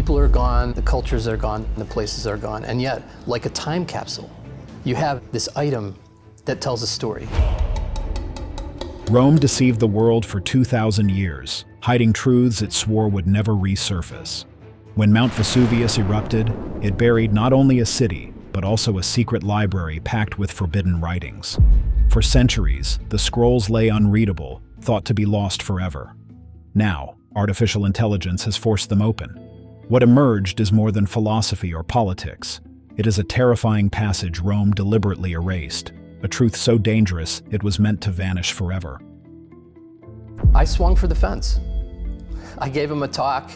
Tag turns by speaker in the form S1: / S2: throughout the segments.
S1: people are gone, the cultures are gone, the places are gone, and yet, like a time capsule, you have this item that tells a story.
S2: Rome deceived the world for 2,000 years, hiding truths it swore would never resurface. When Mount Vesuvius erupted, it buried not only a city, but also a secret library packed with forbidden writings. For centuries, the scrolls lay unreadable, thought to be lost forever. Now, artificial intelligence has forced them open. What emerged is more than philosophy or politics. It is a terrifying passage Rome deliberately erased, a truth so dangerous it was meant to vanish forever.
S1: I swung for the fence. I gave him a talk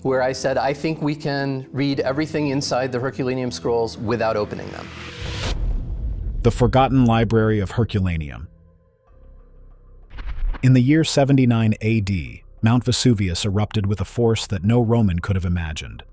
S1: where I said, I think we can read everything inside the Herculaneum scrolls without opening them.
S2: The Forgotten Library of Herculaneum. In the year 79 AD, Mount Vesuvius erupted with a force that no Roman could have imagined.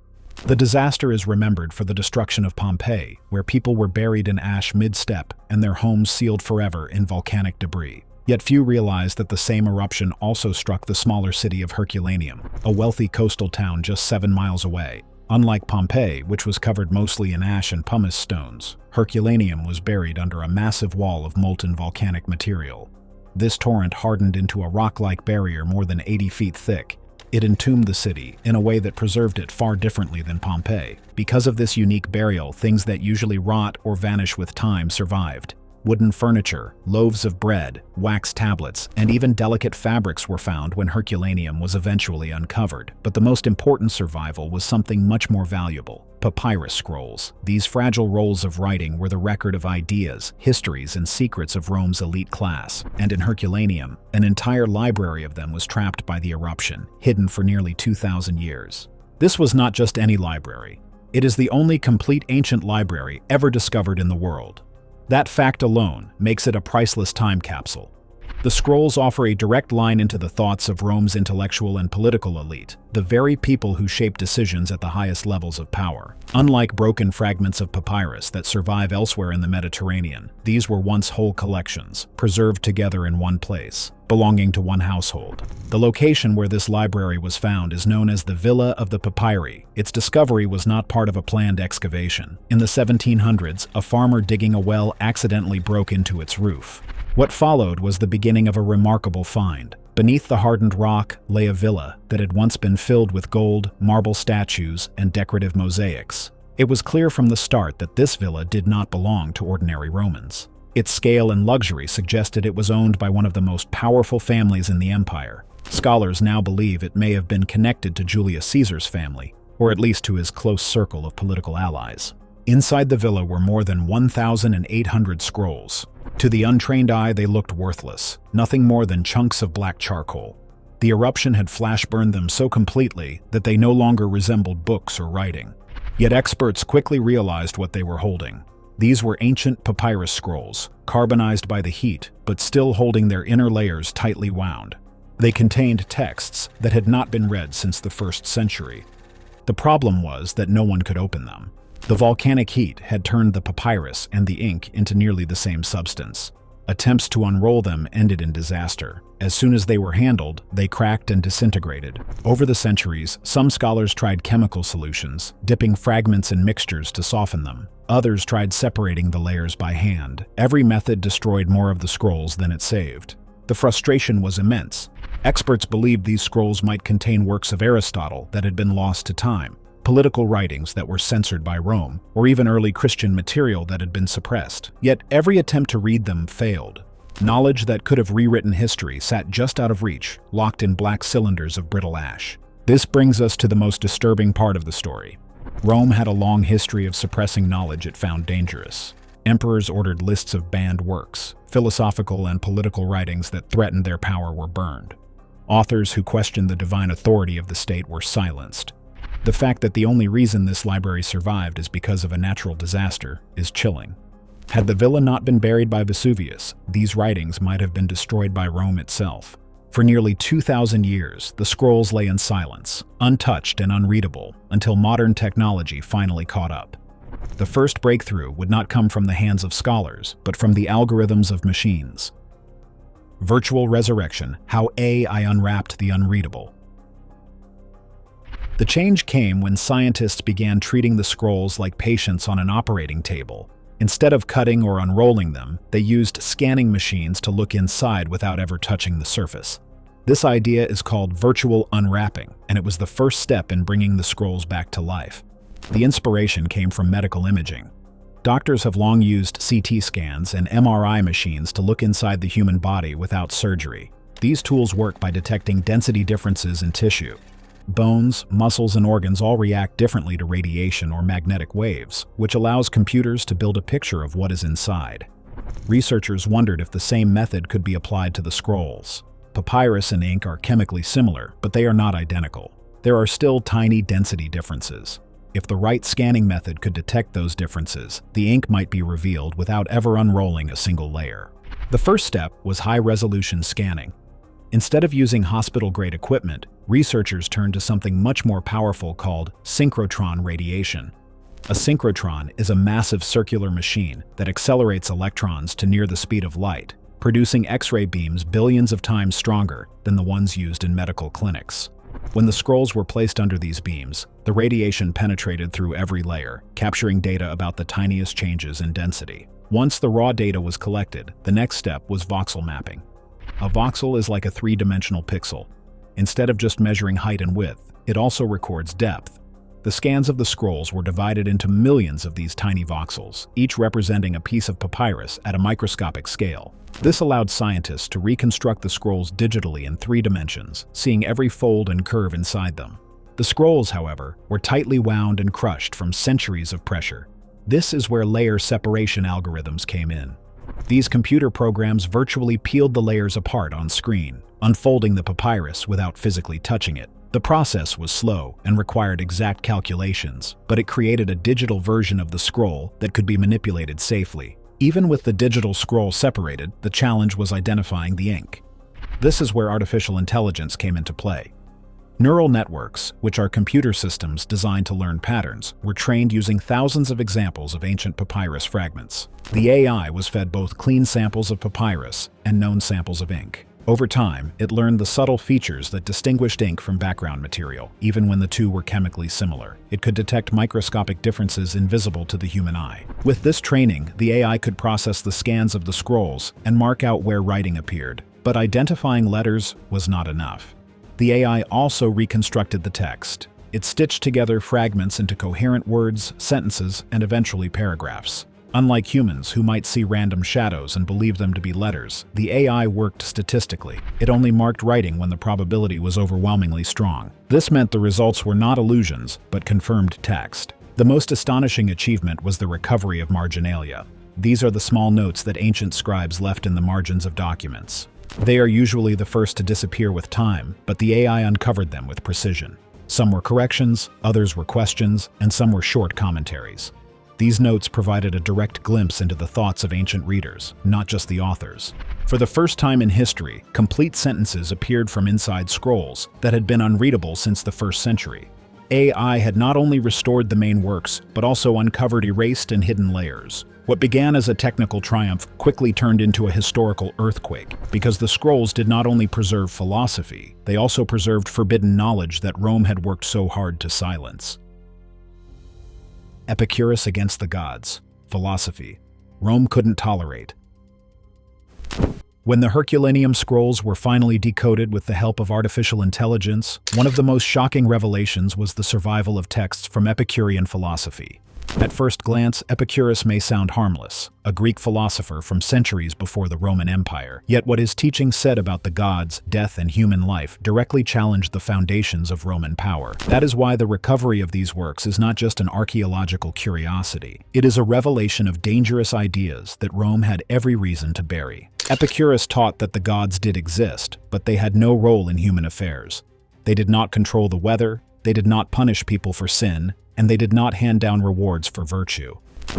S2: The disaster is remembered for the destruction of Pompeii, where people were buried in ash mid-step and their homes sealed forever in volcanic debris. Yet few realize that the same eruption also struck the smaller city of Herculaneum, a wealthy coastal town just 7 miles away. Unlike Pompeii, which was covered mostly in ash and pumice stones, Herculaneum was buried under a massive wall of molten volcanic material. This torrent hardened into a rock-like barrier more than 80 feet thick. It entombed the city in a way that preserved it far differently than Pompeii. Because of this unique burial, things that usually rot or vanish with time survived. Wooden furniture, loaves of bread, wax tablets, and even delicate fabrics were found when Herculaneum was eventually uncovered. But the most important survival was something much more valuable: papyrus scrolls. These fragile rolls of writing were the record of ideas, histories, and secrets of Rome's elite class. And in Herculaneum, an entire library of them was trapped by the eruption, hidden for nearly 2,000 years. This was not just any library. It is the only complete ancient library ever discovered in the world. That fact alone makes it a priceless time capsule. The scrolls offer a direct line into the thoughts of Rome's intellectual and political elite, the very people who shape decisions at the highest levels of power. Unlike broken fragments of papyrus that survive elsewhere in the Mediterranean, these were once whole collections, preserved together in one place, belonging to one household. The location where this library was found is known as the Villa of the Papyri. Its discovery was not part of a planned excavation. In the 1700s, a farmer digging a well accidentally broke into its roof. What followed was the beginning of a remarkable find. Beneath the hardened rock lay a villa that had once been filled with gold, marble statues, and decorative mosaics. It was clear from the start that this villa did not belong to ordinary Romans. Its scale and luxury suggested it was owned by one of the most powerful families in the empire. Scholars now believe it may have been connected to Julius Caesar's family, or at least to his close circle of political allies. Inside the villa were more than 1,800 scrolls. To the untrained eye, they looked worthless, nothing more than chunks of black charcoal. The eruption had flash-burned them so completely that they no longer resembled books or writing. Yet experts quickly realized what they were holding. These were ancient papyrus scrolls, carbonized by the heat, but still holding their inner layers tightly wound. They contained texts that had not been read since the 1st century. The problem was that no one could open them. The volcanic heat had turned the papyrus and the ink into nearly the same substance. Attempts to unroll them ended in disaster. As soon as they were handled, they cracked and disintegrated. Over the centuries, some scholars tried chemical solutions, dipping fragments in mixtures to soften them. Others tried separating the layers by hand. Every method destroyed more of the scrolls than it saved. The frustration was immense. Experts believed these scrolls might contain works of Aristotle that had been lost to time, political writings that were censored by Rome, or even early Christian material that had been suppressed. Yet every attempt to read them failed. Knowledge that could have rewritten history sat just out of reach, locked in black cylinders of brittle ash. This brings us to the most disturbing part of the story. Rome had a long history of suppressing knowledge it found dangerous. Emperors ordered lists of banned works. Philosophical and political writings that threatened their power were burned. Authors who questioned the divine authority of the state were silenced. The fact that the only reason this library survived is because of a natural disaster is chilling. Had the villa not been buried by Vesuvius, these writings might have been destroyed by Rome itself. For nearly 2,000 years, the scrolls lay in silence, untouched and unreadable, until modern technology finally caught up. The first breakthrough would not come from the hands of scholars, but from the algorithms of machines. Virtual resurrection: how AI unwrapped the unreadable. The change came when scientists began treating the scrolls like patients on an operating table. Instead of cutting or unrolling them, they used scanning machines to look inside without ever touching the surface. This idea is called virtual unwrapping, and it was the first step in bringing the scrolls back to life. The inspiration came from medical imaging. Doctors have long used CT scans and MRI machines to look inside the human body without surgery. These tools work by detecting density differences in tissue. Bones, muscles, and organs all react differently to radiation or magnetic waves, which allows computers to build a picture of what is inside. Researchers wondered if the same method could be applied to the scrolls. Papyrus and ink are chemically similar, but they are not identical. There are still tiny density differences. If the right scanning method could detect those differences, the ink might be revealed without ever unrolling a single layer. The first step was high-resolution scanning. Instead of using hospital-grade equipment, researchers turned to something much more powerful called synchrotron radiation. A synchrotron is a massive circular machine that accelerates electrons to near the speed of light, producing X-ray beams billions of times stronger than the ones used in medical clinics. When the scrolls were placed under these beams, the radiation penetrated through every layer, capturing data about the tiniest changes in density. Once the raw data was collected, the next step was voxel mapping. A voxel is like a three-dimensional pixel. Instead of just measuring height and width, it also records depth. The scans of the scrolls were divided into millions of these tiny voxels, each representing a piece of papyrus at a microscopic scale. This allowed scientists to reconstruct the scrolls digitally in 3 dimensions, seeing every fold and curve inside them. The scrolls, however, were tightly wound and crushed from centuries of pressure. This is where layer separation algorithms came in. These computer programs virtually peeled the layers apart on screen, unfolding the papyrus without physically touching it. The process was slow and required exact calculations, but it created a digital version of the scroll that could be manipulated safely. Even with the digital scroll separated, the challenge was identifying the ink. This is where artificial intelligence came into play. Neural networks, which are computer systems designed to learn patterns, were trained using thousands of examples of ancient papyrus fragments. The AI was fed both clean samples of papyrus and known samples of ink. Over time, it learned the subtle features that distinguished ink from background material, even when the two were chemically similar. It could detect microscopic differences invisible to the human eye. With this training, the AI could process the scans of the scrolls and mark out where writing appeared. But identifying letters was not enough. The AI also reconstructed the text. It stitched together fragments into coherent words, sentences, and eventually paragraphs. Unlike humans, who might see random shadows and believe them to be letters, the AI worked statistically. It only marked writing when the probability was overwhelmingly strong. This meant the results were not illusions, but confirmed text. The most astonishing achievement was the recovery of marginalia. These are the small notes that ancient scribes left in the margins of documents. They are usually the first to disappear with time, but the AI uncovered them with precision. Some were corrections, others were questions, and some were short commentaries. These notes provided a direct glimpse into the thoughts of ancient readers, not just the authors. For the first time in history, complete sentences appeared from inside scrolls that had been unreadable since the 1st century. AI had not only restored the main works, but also uncovered erased and hidden layers. What began as a technical triumph quickly turned into a historical earthquake, because the scrolls did not only preserve philosophy, they also preserved forbidden knowledge that Rome had worked so hard to silence. Epicurus against the gods. Philosophy. Rome couldn't tolerate. When the Herculaneum scrolls were finally decoded with the help of artificial intelligence, one of the most shocking revelations was the survival of texts from Epicurean philosophy. At first glance, Epicurus may sound harmless, a Greek philosopher from centuries before the Roman Empire. Yet what his teaching said about the gods, death, and human life directly challenged the foundations of Roman power. That is why the recovery of these works is not just an archaeological curiosity. It is a revelation of dangerous ideas that Rome had every reason to bury. Epicurus taught that the gods did exist, but they had no role in human affairs. They did not control the weather, they did not punish people for sin, and they did not hand down rewards for virtue.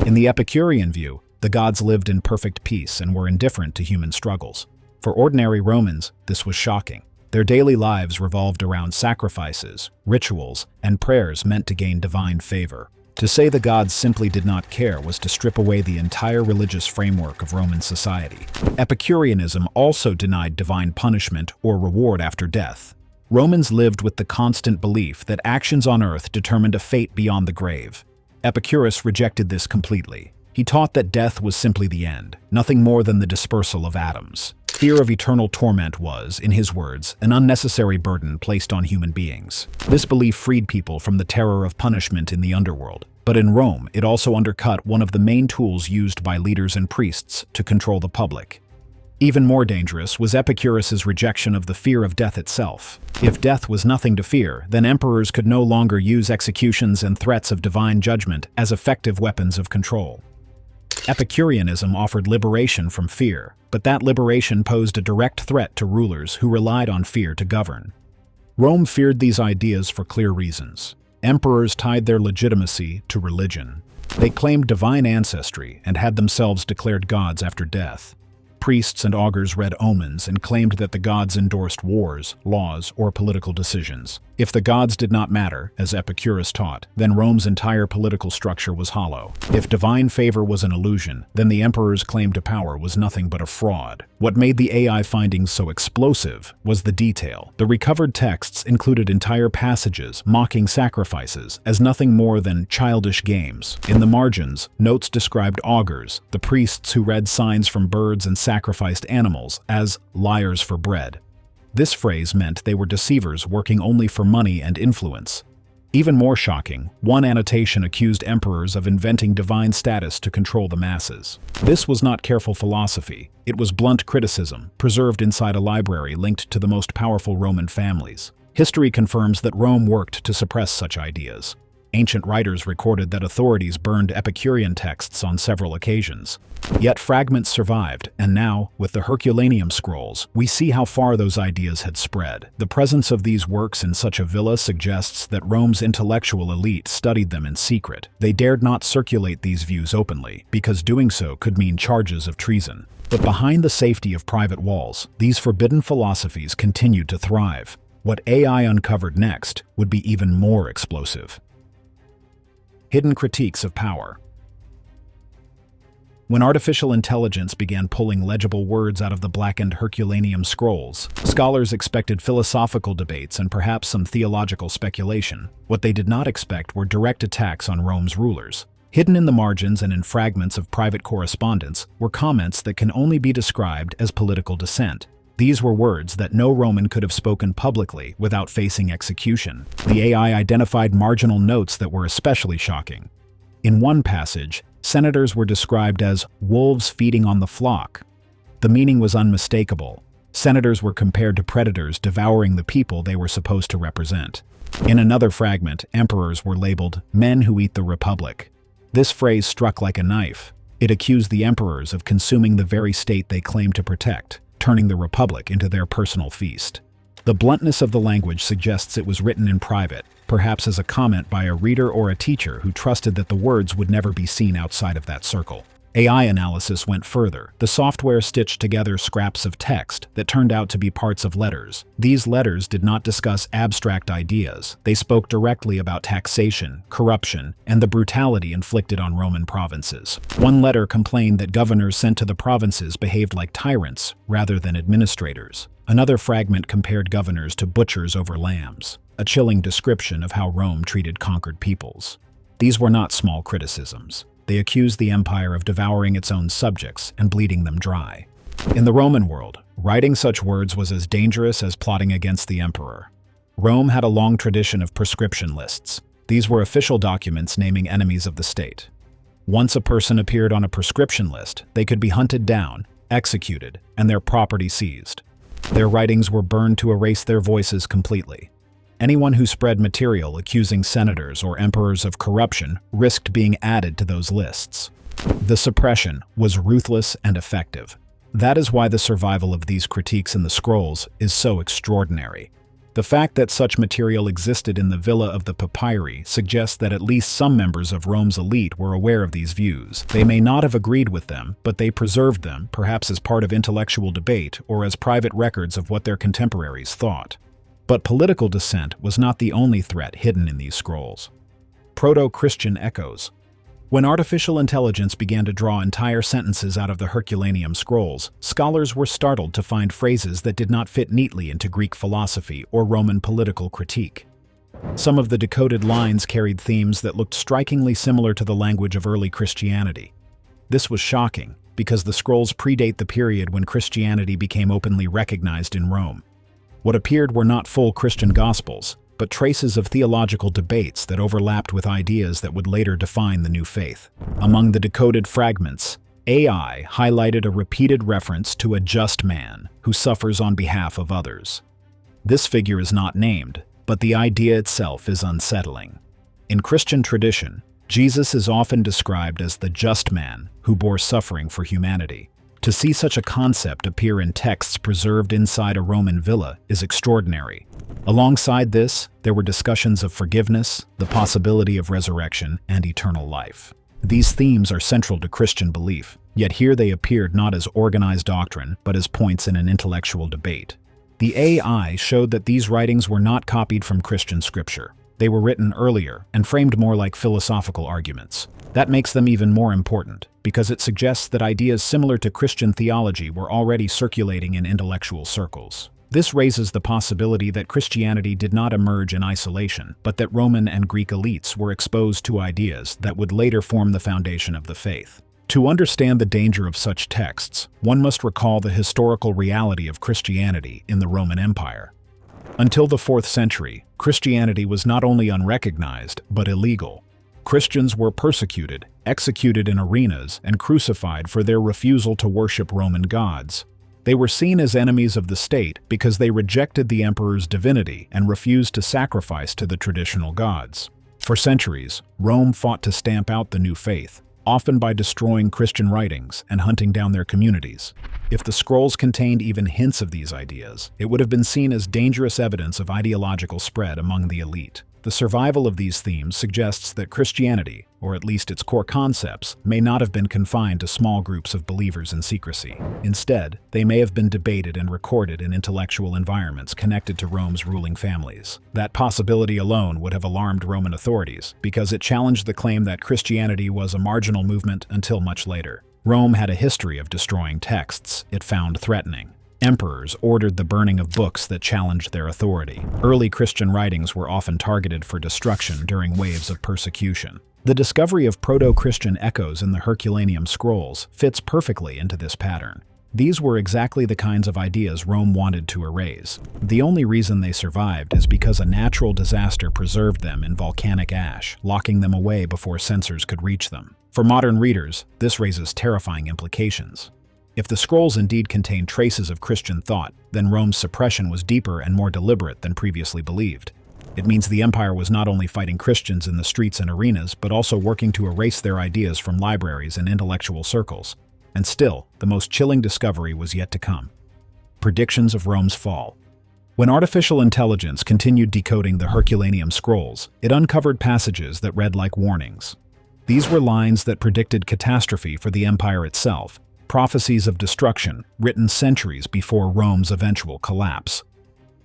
S2: In the Epicurean view, the gods lived in perfect peace and were indifferent to human struggles. For ordinary Romans, this was shocking. Their daily lives revolved around sacrifices, rituals, and prayers meant to gain divine favor. To say the gods simply did not care was to strip away the entire religious framework of Roman society. Epicureanism also denied divine punishment or reward after death. Romans lived with the constant belief that actions on earth determined a fate beyond the grave. Epicurus rejected this completely. He taught that death was simply the end, nothing more than the dispersal of atoms. Fear of eternal torment was, in his words, an unnecessary burden placed on human beings. This belief freed people from the terror of punishment in the underworld. But in Rome, it also undercut one of the main tools used by leaders and priests to control the public. Even more dangerous was Epicurus's rejection of the fear of death itself. If death was nothing to fear, then emperors could no longer use executions and threats of divine judgment as effective weapons of control. Epicureanism offered liberation from fear, but that liberation posed a direct threat to rulers who relied on fear to govern. Rome feared these ideas for clear reasons. Emperors tied their legitimacy to religion. They claimed divine ancestry and had themselves declared gods after death. Priests and augurs read omens and claimed that the gods endorsed wars, laws, or political decisions. If the gods did not matter, as Epicurus taught, then Rome's entire political structure was hollow. If divine favor was an illusion, then the emperor's claim to power was nothing but a fraud. What made the AI findings so explosive was the detail. The recovered texts included entire passages mocking sacrifices as nothing more than childish games. In the margins, notes described augurs, the priests who read signs from birds and sacrificed animals, as liars for bread. This phrase meant they were deceivers working only for money and influence. Even more shocking, one annotation accused emperors of inventing divine status to control the masses. This was not careful philosophy, it was blunt criticism, preserved inside a library linked to the most powerful Roman families. History confirms that Rome worked to suppress such ideas. Ancient writers recorded that authorities burned Epicurean texts on several occasions. Yet fragments survived, and now, with the Herculaneum scrolls, we see how far those ideas had spread. The presence of these works in such a villa suggests that Rome's intellectual elite studied them in secret. They dared not circulate these views openly, because doing so could mean charges of treason. But behind the safety of private walls, these forbidden philosophies continued to thrive. What AI uncovered next would be even more explosive. Hidden critiques of power. When artificial intelligence began pulling legible words out of the blackened Herculaneum scrolls, scholars expected philosophical debates and perhaps some theological speculation. What they did not expect were direct attacks on Rome's rulers. Hidden in the margins and in fragments of private correspondence were comments that can only be described as political dissent. These were words that no Roman could have spoken publicly without facing execution. The AI identified marginal notes that were especially shocking. In one passage, senators were described as wolves feeding on the flock. The meaning was unmistakable. Senators were compared to predators devouring the people they were supposed to represent. In another fragment, emperors were labeled men who eat the republic. This phrase struck like a knife. It accused the emperors of consuming the very state they claimed to protect, turning the republic into their personal feast. The bluntness of the language suggests it was written in private, perhaps as a comment by a reader or a teacher who trusted that the words would never be seen outside of that circle. AI analysis went further. The software stitched together scraps of text that turned out to be parts of letters. These letters did not discuss abstract ideas. They spoke directly about taxation, corruption, and the brutality inflicted on Roman provinces. One letter complained that governors sent to the provinces behaved like tyrants rather than administrators. Another fragment compared governors to butchers over lambs, a chilling description of how Rome treated conquered peoples. These were not small criticisms. They accused the empire of devouring its own subjects and bleeding them dry. In the Roman world, writing such words was as dangerous as plotting against the emperor. Rome had a long tradition of proscription lists. These were official documents naming enemies of the state. Once a person appeared on a proscription list, they could be hunted down, executed, and their property seized. Their writings were burned to erase their voices completely. Anyone who spread material accusing senators or emperors of corruption risked being added to those lists. The suppression was ruthless and effective. That is why the survival of these critiques in the scrolls is so extraordinary. The fact that such material existed in the Villa of the Papyri suggests that at least some members of Rome's elite were aware of these views. They may not have agreed with them, but they preserved them, perhaps as part of intellectual debate or as private records of what their contemporaries thought. But political dissent was not the only threat hidden in these scrolls. Proto-Christian echoes. When artificial intelligence began to draw entire sentences out of the Herculaneum scrolls, scholars were startled to find phrases that did not fit neatly into Greek philosophy or Roman political critique. Some of the decoded lines carried themes that looked strikingly similar to the language of early Christianity. This was shocking, because the scrolls predate the period when Christianity became openly recognized in Rome. What appeared were not full Christian gospels, but traces of theological debates that overlapped with ideas that would later define the new faith. Among the decoded fragments, AI highlighted a repeated reference to a just man who suffers on behalf of others. This figure is not named, but the idea itself is unsettling. In Christian tradition, Jesus is often described as the just man who bore suffering for humanity. To see such a concept appear in texts preserved inside a Roman villa is extraordinary. Alongside this, there were discussions of forgiveness, the possibility of resurrection, and eternal life. These themes are central to Christian belief, yet here they appeared not as organized doctrine, but as points in an intellectual debate. The AI showed that these writings were not copied from Christian scripture. They were written earlier and framed more like philosophical arguments. That makes them even more important, because it suggests that ideas similar to Christian theology were already circulating in intellectual circles. This raises the possibility that Christianity did not emerge in isolation, but that Roman and Greek elites were exposed to ideas that would later form the foundation of the faith. To understand the danger of such texts, one must recall the historical reality of Christianity in the Roman Empire. Until the 4th century, Christianity was not only unrecognized, but illegal. Christians were persecuted, executed in arenas, and crucified for their refusal to worship Roman gods. They were seen as enemies of the state because they rejected the emperor's divinity and refused to sacrifice to the traditional gods. For centuries, Rome fought to stamp out the new faith, often by destroying Christian writings and hunting down their communities. If the scrolls contained even hints of these ideas, it would have been seen as dangerous evidence of ideological spread among the elite. The survival of these themes suggests that Christianity, or at least its core concepts, may not have been confined to small groups of believers in secrecy. Instead, they may have been debated and recorded in intellectual environments connected to Rome's ruling families. That possibility alone would have alarmed Roman authorities, because it challenged the claim that Christianity was a marginal movement until much later. Rome had a history of destroying texts it found threatening. Emperors ordered the burning of books that challenged their authority. Early Christian writings were often targeted for destruction during waves of persecution. The discovery of Proto-Christian echoes in the Herculaneum scrolls fits perfectly into this pattern. These were exactly the kinds of ideas Rome wanted to erase. The only reason they survived is because a natural disaster preserved them in volcanic ash, locking them away before censors could reach them. For modern readers, this raises terrifying implications. If the scrolls indeed contained traces of Christian thought, then Rome's suppression was deeper and more deliberate than previously believed. It means the empire was not only fighting Christians in the streets and arenas, but also working to erase their ideas from libraries and intellectual circles. And still, the most chilling discovery was yet to come. Predictions of Rome's fall. When artificial intelligence continued decoding the Herculaneum scrolls, it uncovered passages that read like warnings. These were lines that predicted catastrophe for the empire itself, prophecies of destruction written centuries before Rome's eventual collapse.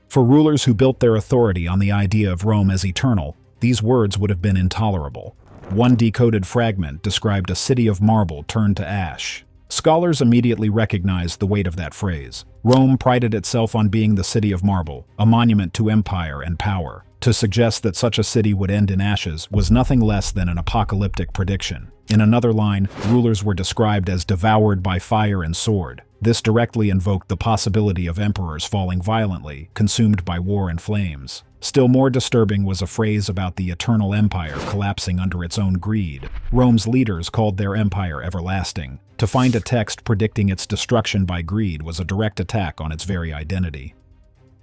S2: For rulers who built their authority on the idea of Rome as eternal, these words would have been intolerable. One decoded fragment described a city of marble turned to ash. Scholars immediately recognized the weight of that phrase. Rome prided itself on being the city of marble, a monument to empire and power. To suggest that such a city would end in ashes was nothing less than an apocalyptic prediction. In another line, rulers were described as devoured by fire and sword. This directly invoked the possibility of emperors falling violently, consumed by war and flames. Still more disturbing was a phrase about the eternal empire collapsing under its own greed. Rome's leaders called their empire everlasting. To find a text predicting its destruction by greed was a direct attack on its very identity.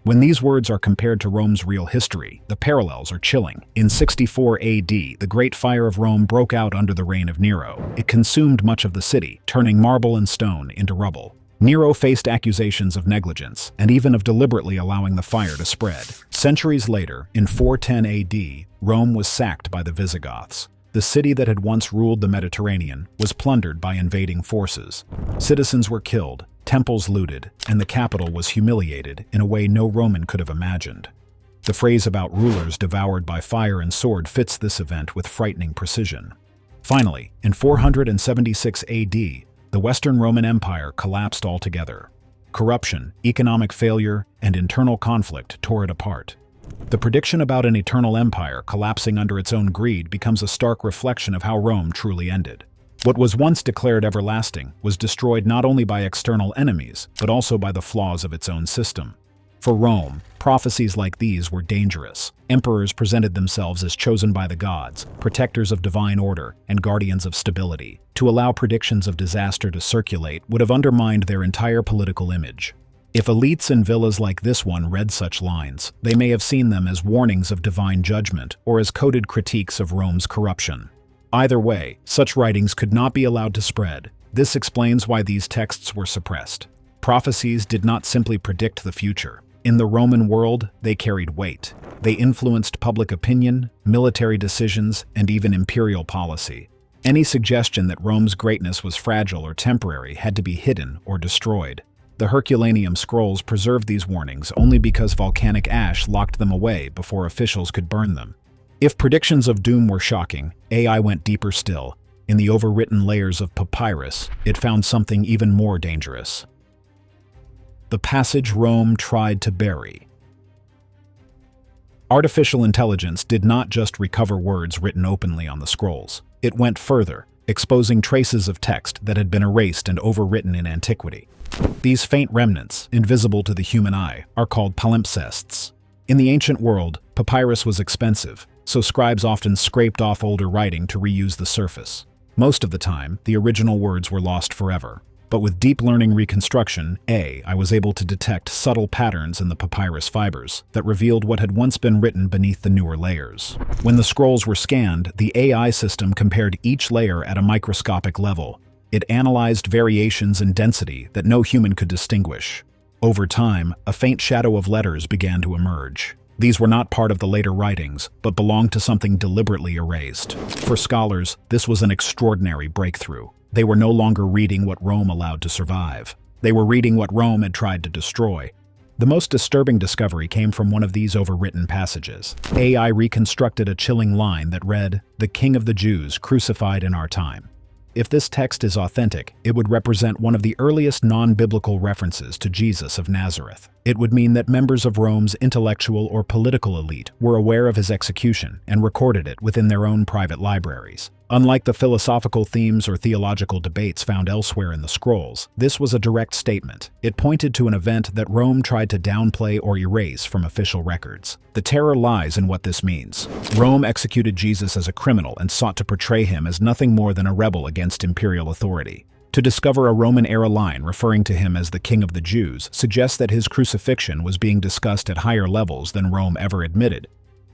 S2: When these words are compared to Rome's real history, the parallels are chilling. In 64 AD, the Great Fire of Rome broke out under the reign of Nero. It consumed much of the city, turning marble and stone into rubble. Nero faced accusations of negligence, and even of deliberately allowing the fire to spread. Centuries later, in 410 AD, Rome was sacked by the Visigoths. The city that had once ruled the Mediterranean was plundered by invading forces. Citizens were killed, temples looted, and the capital was humiliated in a way no Roman could have imagined. The phrase about rulers devoured by fire and sword fits this event with frightening precision. Finally, in 476 AD, the Western Roman Empire collapsed altogether. Corruption, economic failure, and internal conflict tore it apart. The prediction about an eternal empire collapsing under its own greed becomes a stark reflection of how Rome truly ended. What was once declared everlasting was destroyed not only by external enemies, but also by the flaws of its own system. For Rome, prophecies like these were dangerous. Emperors presented themselves as chosen by the gods, protectors of divine order, and guardians of stability. To allow predictions of disaster to circulate would have undermined their entire political image. If elites in villas like this one read such lines, they may have seen them as warnings of divine judgment or as coded critiques of Rome's corruption. Either way, such writings could not be allowed to spread. This explains why these texts were suppressed. Prophecies did not simply predict the future. In the Roman world, they carried weight. They influenced public opinion, military decisions, and even imperial policy. Any suggestion that Rome's greatness was fragile or temporary had to be hidden or destroyed. The Herculaneum scrolls preserved these warnings only because volcanic ash locked them away before officials could burn them. If predictions of doom were shocking, AI went deeper still. In the overwritten layers of papyrus, it found something even more dangerous. The passage Rome tried to bury. Artificial intelligence did not just recover words written openly on the scrolls. It went further, exposing traces of text that had been erased and overwritten in antiquity. These faint remnants, invisible to the human eye, are called palimpsests. In the ancient world, papyrus was expensive, so scribes often scraped off older writing to reuse the surface. Most of the time, the original words were lost forever. But with deep learning reconstruction, I was able to detect subtle patterns in the papyrus fibers that revealed what had once been written beneath the newer layers. When the scrolls were scanned, the AI system compared each layer at a microscopic level. It analyzed variations in density that no human could distinguish. Over time, a faint shadow of letters began to emerge. These were not part of the later writings, but belonged to something deliberately erased. For scholars, this was an extraordinary breakthrough. They were no longer reading what Rome allowed to survive. They were reading what Rome had tried to destroy. The most disturbing discovery came from one of these overwritten passages. AI reconstructed a chilling line that read, "The King of the Jews crucified in our time." If this text is authentic, it would represent one of the earliest non-biblical references to Jesus of Nazareth. It would mean that members of Rome's intellectual or political elite were aware of his execution and recorded it within their own private libraries. Unlike the philosophical themes or theological debates found elsewhere in the scrolls, this was a direct statement. It pointed to an event that Rome tried to downplay or erase from official records. The terror lies in what this means. Rome executed Jesus as a criminal and sought to portray him as nothing more than a rebel against imperial authority. To discover a Roman-era line referring to him as the King of the Jews suggests that his crucifixion was being discussed at higher levels than Rome ever admitted.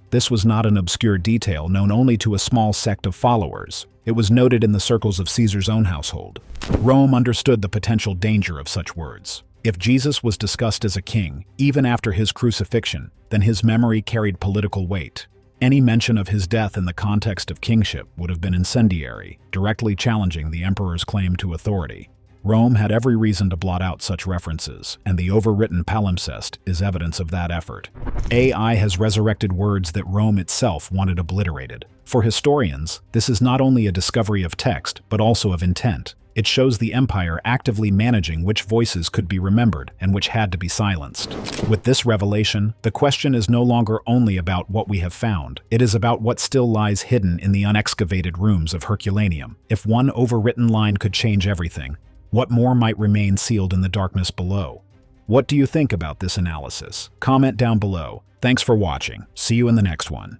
S2: This was not an obscure detail known only to a small sect of followers. It was noted in the circles of Caesar's own household. Rome understood the potential danger of such words. If Jesus was discussed as a king, even after his crucifixion, then his memory carried political weight. Any mention of his death in the context of kingship would have been incendiary, directly challenging the emperor's claim to authority. Rome had every reason to blot out such references, and the overwritten palimpsest is evidence of that effort. AI has resurrected words that Rome itself wanted obliterated. For historians, this is not only a discovery of text, but also of intent. It shows the empire actively managing which voices could be remembered and which had to be silenced. With this revelation, the question is no longer only about what we have found. It is about what still lies hidden in the unexcavated rooms of Herculaneum. If one overwritten line could change everything, what more might remain sealed in the darkness below? What do you think about this analysis? Comment down below. Thanks for watching. See you in the next one.